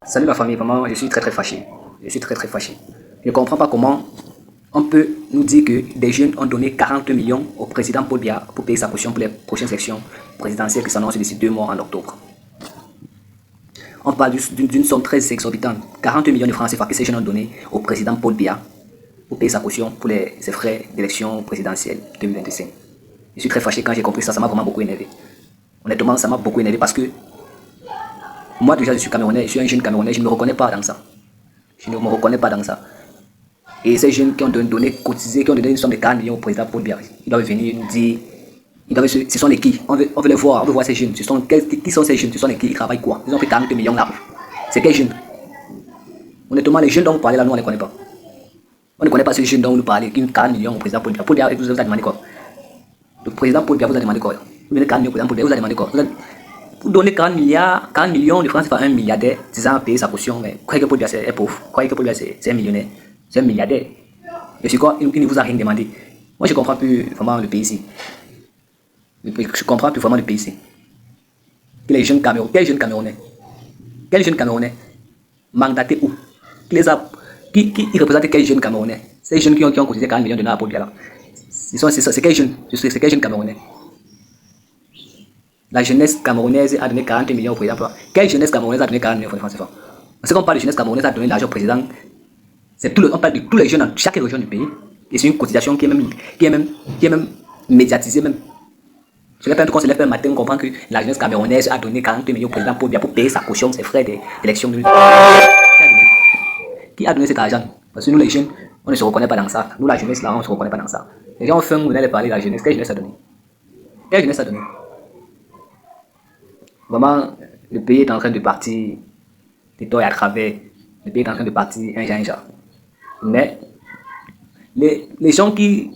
Salut la famille, vraiment, je suis très fâché. Je suis très fâché. Je ne comprends pas comment on peut nous dire que des jeunes ont donné 40 millions au président Paul Biya pour payer sa caution pour les prochaines élections présidentielles qui s'annoncent d'ici 2 mois en octobre. On parle d'une somme très exorbitante. 40 millions de francs CFA que ces jeunes ont donné au président Paul Biya pour payer sa caution pour ses frais d'élection présidentielle 2025. Je suis très fâché quand j'ai compris ça, ça m'a vraiment beaucoup énervé. Honnêtement, ça m'a beaucoup énervé parce que moi déjà je suis Camerounais, je suis un jeune Camerounais, je ne me reconnais pas dans ça. Je ne me reconnais pas dans ça. Et ces jeunes qui ont donné, cotisé, qui ont donné une somme de 40 millions au président Paul Biya, ils doivent venir nous dire, ce sont les qui, on veut les voir, on veut voir ces jeunes. Qui sont ces jeunes, ce sont les qui, ils travaillent quoi? Ils ont pris 40 millions là. C'est quels jeunes? Honnêtement, les jeunes dont vous parlez là, nous on ne les connaît pas. On ne connaît pas ces jeunes dont vous parlez, qui ont 40 millions au président Paul Biya. Paul Biya vous a demandé quoi? Le président Paul Biya vous a demandé quoi? Vous donnez 40 millions au président Paul Biya, vous a demandé quoi? Vous donnez 40 millions de francs, c'est pas un milliardaire, disant payer sa caution, mais croyez que Paul Biya est pauvre, croyez que Paul Biya c'est un millionnaire, c'est un milliardaire. Et c'est quoi? Il ne vous a rien demandé. Moi je comprends plus vraiment le pays ici. Je comprends plus vraiment le pays ici. Quels jeunes Camerounais? Quels jeunes Camerounais? Mandatés où? Qui représente quels jeunes Camerounais? Ces jeunes qui ont cotisé 40 millions de dollars à Paul Biya là. C'est quels jeunes? C'est quels jeunes Camerounais? La jeunesse camerounaise a donné 40 millions au président. Quelle jeunesse camerounaise a donné 40 millions au francs CFA? Parce qu'on parle de jeunesse camerounaise a donné l'argent au président. On parle de tous les jeunes dans chaque région du pays. Et c'est une cotisation qui est même médiatisée même. Je l'ai pas qu'on se lève un matin, on comprend que la jeunesse camerounaise a donné 40 millions au président pour payer sa caution, ses frais d'élection. Qui a donné cet argent? Parce que nous les jeunes, on ne se reconnaît pas dans ça. Nous la jeunesse là, on ne se reconnaît pas dans ça. Les gens ont faim, vous venez parler de la jeunesse. Quelle jeunesse a donné? Quelle jeunesse a donné? Vraiment, le pays est en train de partir de tort et à travers. Le pays est en train de partir un genre. Mais les gens qui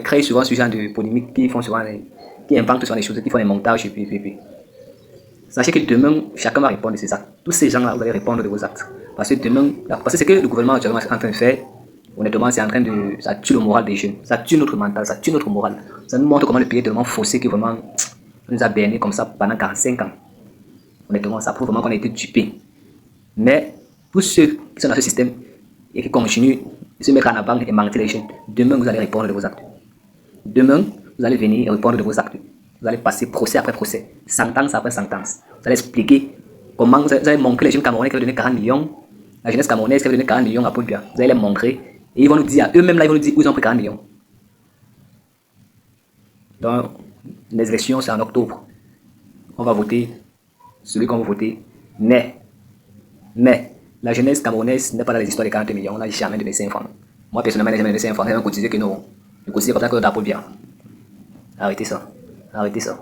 créent souvent ce genre de polémique, qui font souvent qui inventent souvent des choses, qui font des montages, et puis. Sachez que demain, chacun va répondre de ses actes. Tous ces gens-là, vous allez répondre de vos actes. Parce que ce que le gouvernement actuellement est en train de faire, honnêtement, ça tue le moral des jeunes. Ça tue notre mental, ça tue notre moral. Ça nous montre comment le pays est tellement faussé que vraiment, on nous a berné comme ça pendant 45 ans. Honnêtement, ça prouve vraiment qu'on a été dupés. Mais tous ceux qui sont dans ce système et qui continuent de se mettre en avant et mentir les jeunes, demain vous allez répondre de vos actes. Demain, vous allez venir et répondre de vos actes. Vous allez passer procès après procès, sentence après sentence. Vous allez expliquer comment vous allez montrer les jeunes Camerounais qui ont donné 40 millions, la jeunesse camerounaise qui a donné 40 millions à Paul Biya. Vous allez les montrer et ils vont nous dire, eux-mêmes là, ils vont nous dire où ils ont pris 40 millions. Donc, les élections, c'est en octobre. On va voter celui qu'on va voter. Mais, la jeunesse camerounaise n'est pas dans les histoires des 40 millions. On n'a jamais donné 5 francs. Moi, personnellement, je n'ai jamais donné 5 francs. J'ai cotisé que non. Je cotisais comme ça que Paul Biya. Arrêtez ça. Arrêtez ça.